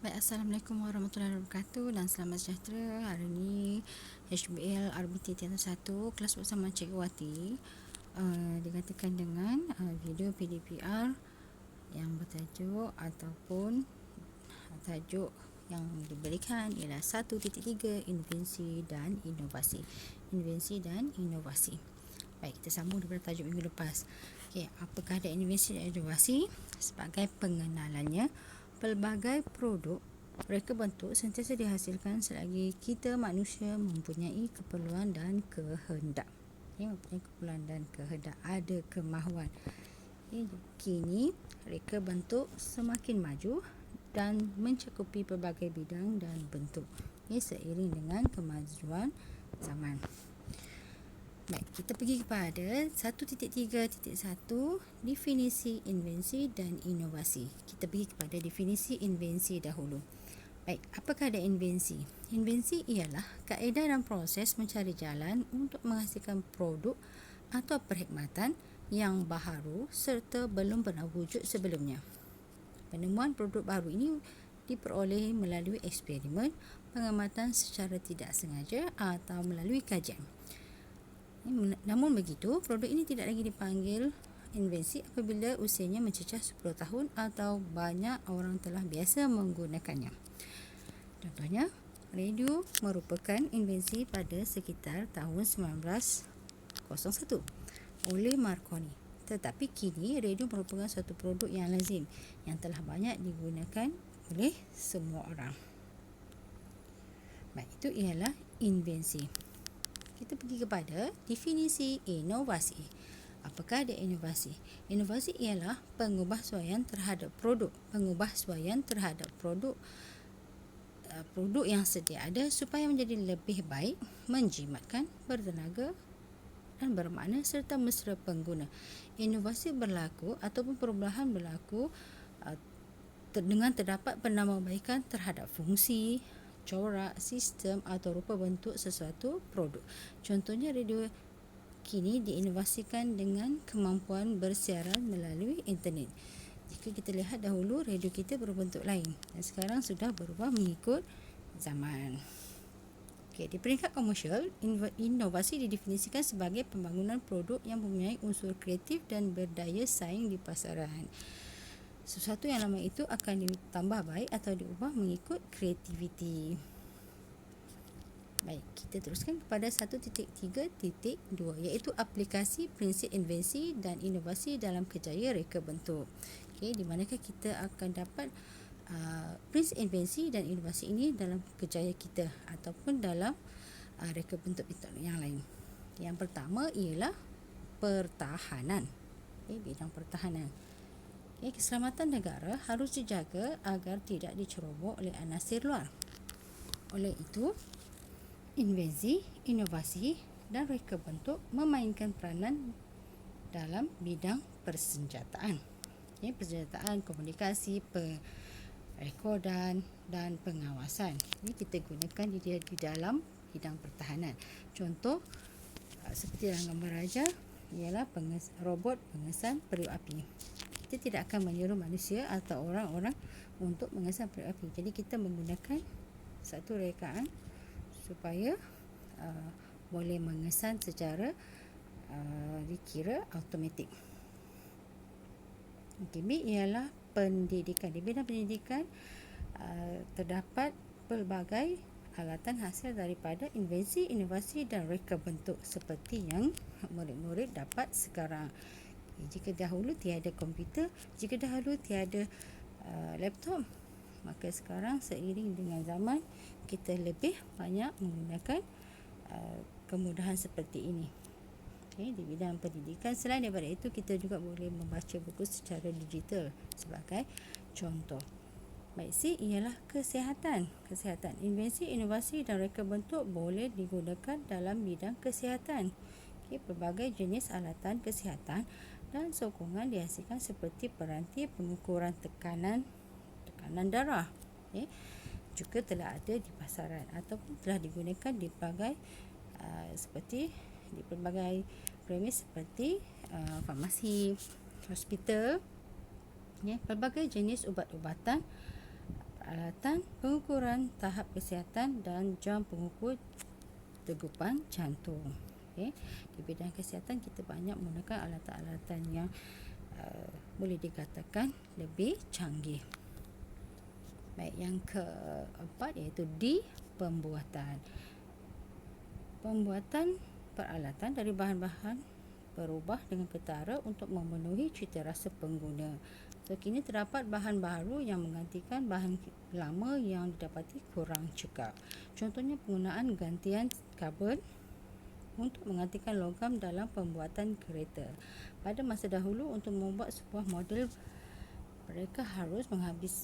Baik, Assalamualaikum warahmatullahi wabarakatuh dan selamat sejahtera. Hari ini HBL RBT Tiada 1 kelas bersama Cikgu Wati digantikan dengan video PDPR yang bertajuk ataupun tajuk yang diberikan ialah 1.3 invensi dan inovasi. Invensi dan inovasi. Baik, kita sambung daripada tajuk minggu lepas. Okey, apakah ada invensi dan inovasi? Sebagai pengenalannya, pelbagai produk reka bentuk sentiasa dihasilkan selagi kita manusia mempunyai keperluan dan kehendak. Mempunyai keperluan dan kehendak, ada kemahuan. Kini reka bentuk semakin maju dan mencakupi pelbagai bidang dan bentuk seiring dengan kemajuan zaman. Baik, kita pergi kepada 1.3.1 definisi invensi dan inovasi. Kita pergi kepada definisi invensi dahulu. Baik, apakah ada invensi? Invensi ialah kaedah dan proses mencari jalan untuk menghasilkan produk atau perkhidmatan yang baharu serta belum pernah wujud sebelumnya. Penemuan produk baru ini diperoleh melalui eksperimen, pengamatan secara tidak sengaja atau melalui kajian. Namun begitu, produk ini tidak lagi dipanggil invensi apabila usianya mencecah 10 tahun atau banyak orang telah biasa menggunakannya. Contohnya, radio merupakan invensi pada sekitar tahun 1901 oleh Marconi. Tetapi kini radio merupakan satu produk yang lazim yang telah banyak digunakan oleh semua orang. Baik, itu ialah invensi. Kita pergi kepada definisi inovasi. Apakah ada inovasi? Inovasi ialah pengubahsuaian terhadap produk. Pengubahsuaian terhadap produk yang sedia ada supaya menjadi lebih baik, menjimatkan, bertenaga dan bermakna serta mesra pengguna. Inovasi berlaku ataupun perubahan berlaku dengan terdapat penambahbaikan terhadap fungsi, corak, sistem atau rupa bentuk sesuatu produk. Contohnya, radio kini diinovasikan dengan kemampuan bersiaran melalui internet. Jika kita lihat dahulu, radio kita berbentuk lain dan sekarang sudah berubah mengikut zaman. Okey, di peringkat komersial, inovasi didefinisikan sebagai pembangunan produk yang mempunyai unsur kreatif dan berdaya saing di pasaran. Sesuatu yang lama itu akan ditambah baik atau diubah mengikut kreativiti. Baik, kita teruskan kepada 1.3.2 iaitu aplikasi prinsip invensi dan inovasi dalam kerjaya reka bentuk. Okey, di manakah kita akan dapat prinsip invensi dan inovasi ini dalam kerjaya kita ataupun dalam reka bentuk yang lain. Yang pertama ialah pertahanan. Bidang pertahanan. Keselamatan negara harus dijaga agar tidak diceroboh oleh anasir luar. Oleh itu, invensi, inovasi dan reka bentuk memainkan peranan dalam bidang persenjataan. Persenjataan, komunikasi, perekodan dan pengawasan. Ini kita gunakan di dalam bidang pertahanan. Contoh seperti dalam gambar raja ialah robot pengesan periuk api. Kita tidak akan menyuruh manusia atau orang-orang untuk mengesan periuk api. Jadi kita menggunakan satu rekaan supaya boleh mengesan secara dikira automatik. B ialah pendidikan. Di bidang pendidikan terdapat pelbagai alatan hasil daripada invensi, inovasi dan reka bentuk seperti yang murid-murid dapat sekarang. Jika dahulu tiada komputer, jika dahulu tiada laptop, maka sekarang seiring dengan zaman kita lebih banyak menggunakan kemudahan seperti ini. Di bidang pendidikan, selain daripada itu kita juga boleh membaca buku secara digital sebagai contoh. Baik, C ialah kesihatan. Kesihatan, invensi, inovasi dan reka bentuk boleh digunakan dalam bidang kesihatan. Pelbagai jenis alatan kesihatan dan sokongan dihasilkan seperti peranti pengukuran tekanan darah. Juga telah ada di pasaran ataupun telah digunakan di pelbagai seperti di pelbagai premis seperti farmasi, hospital. Pelbagai jenis ubat-ubatan, peralatan pengukuran tahap kesihatan dan jam pengukur degupan jantung. Okey, di bidang kesihatan kita banyak menggunakan alatan-alatan yang boleh dikatakan lebih canggih. Baik, yang keempat iaitu D, pembuatan. Pembuatan peralatan dari bahan-bahan berubah dengan ketara untuk memenuhi cita rasa pengguna. So, kini terdapat bahan baru yang menggantikan bahan lama yang didapati kurang cekap. Contohnya penggunaan gantian karbon untuk menggantikan logam dalam pembuatan kereta. Pada masa dahulu, untuk membuat sebuah model, mereka harus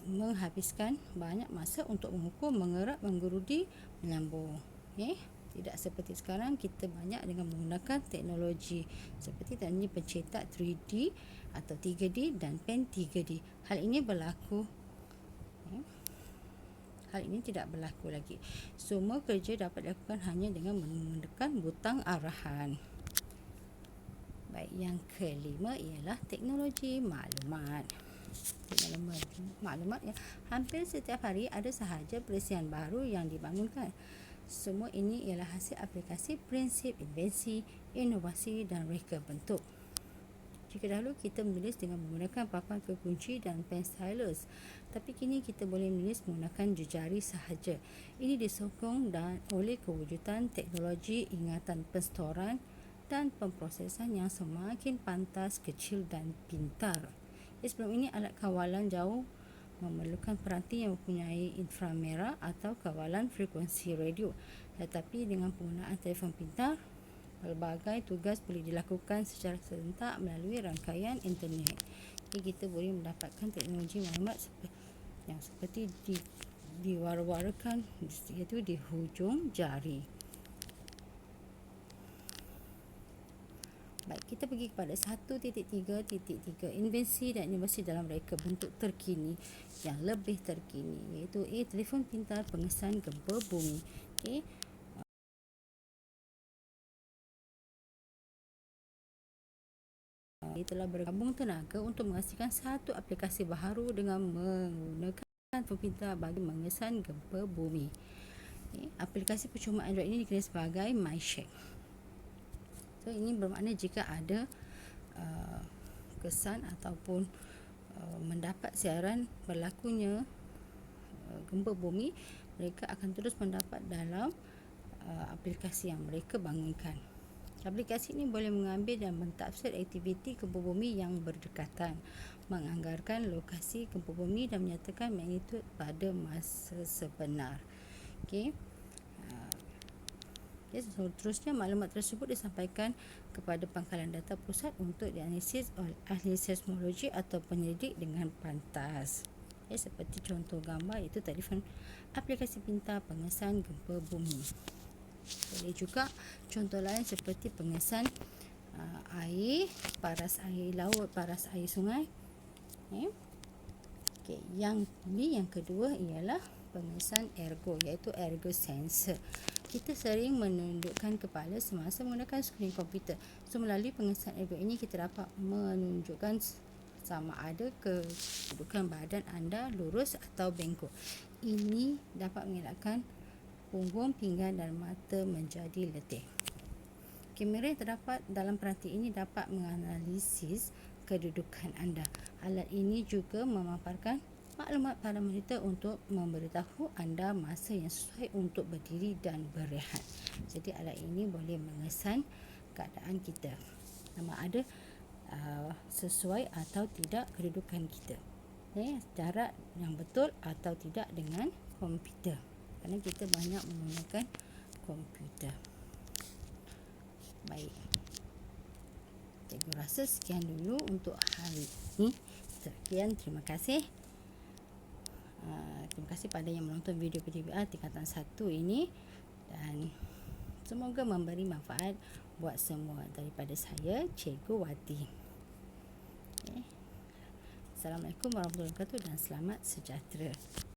menghabiskan banyak masa untuk mengukur, mengerat, menggerudi, menyambung. Okay? Tidak seperti sekarang, kita banyak dengan menggunakan teknologi seperti teknologi pencetak 3D atau 3D dan pen 3D. Hal ini berlaku. Hal ini tidak berlaku lagi. Semua kerja dapat dilakukan hanya dengan menekan butang arahan. Baik, yang kelima ialah teknologi maklumat. Teknologi maklumat yang hampir setiap hari ada sahaja perisian baru yang dibangunkan. Semua ini ialah hasil aplikasi prinsip invensi, inovasi dan reka bentuk. Jika dahulu kita menulis dengan menggunakan papan kekunci dan pen stylus, tapi kini kita boleh menulis menggunakan jejari sahaja. Ini disokong oleh kewujudan teknologi ingatan penstoran dan pemprosesan yang semakin pantas, kecil dan pintar. Sebelum ini, alat kawalan jauh memerlukan peranti yang mempunyai inframerah atau kawalan frekuensi radio. Tetapi dengan penggunaan telefon pintar, pelbagai tugas boleh dilakukan secara serentak melalui rangkaian internet. Jadi kita boleh mendapatkan teknologi maklumat yang seperti diwar-warkan, iaitu di hujung jari. Baik, kita pergi kepada 1.3.3 invensi dan inovasi dalam reka bentuk terkini yang lebih terkini, iaitu telefon pintar pengesan gempa bumi. Okay. Telah bergabung tenaga untuk menghasilkan satu aplikasi baharu dengan menggunakan telefon pintar bagi mengesan gempa bumi. Aplikasi percuma Android ini dikenali sebagai MyShack. So, ini bermakna jika ada kesan ataupun mendapat siaran berlakunya gempa bumi, mereka akan terus mendapat dalam aplikasi yang mereka bangunkan. Aplikasi ini boleh mengambil dan mentafsir aktiviti gempa bumi yang berdekatan, menganggarkan lokasi gempa bumi dan menyatakan magnitud pada masa sebenar. Okey. Seterusnya, maklumat tersebut disampaikan kepada pangkalan data pusat untuk dianalisis oleh ahli seismologi atau penyelidik dengan pantas. Seperti contoh gambar, iaitu telefon aplikasi pintar pengesan gempa bumi. Boleh juga contoh lain seperti pengesan air, paras air laut, paras air sungai. Yang kedua ialah pengesan ergo, iaitu ergo sensor. Kita sering menundukkan kepala semasa menggunakan skrin komputer. So, melalui pengesan ergo ini kita dapat menunjukkan sama ada kedudukan badan anda lurus atau bengkok. Ini dapat mengelakkan punggung, pinggan dan mata menjadi letih. Kamera yang terdapat dalam peranti ini dapat menganalisis kedudukan anda. Alat ini juga memaparkan maklumat pada monitor untuk memberitahu anda masa yang sesuai untuk berdiri dan berehat. Jadi alat ini boleh mengesan keadaan kita, sama ada sesuai atau tidak kedudukan kita, jarak yang betul atau tidak dengan komputer, kerana kita banyak menggunakan komputer. Baik, cikgu rasa sekian dulu untuk hari ini. Sekian, terima kasih. Terima kasih pada yang menonton video PDPR tingkatan 1 ini, dan semoga memberi manfaat buat semua. Daripada saya, Cikgu Wati. Assalamualaikum warahmatullahi wabarakatuh dan selamat sejahtera.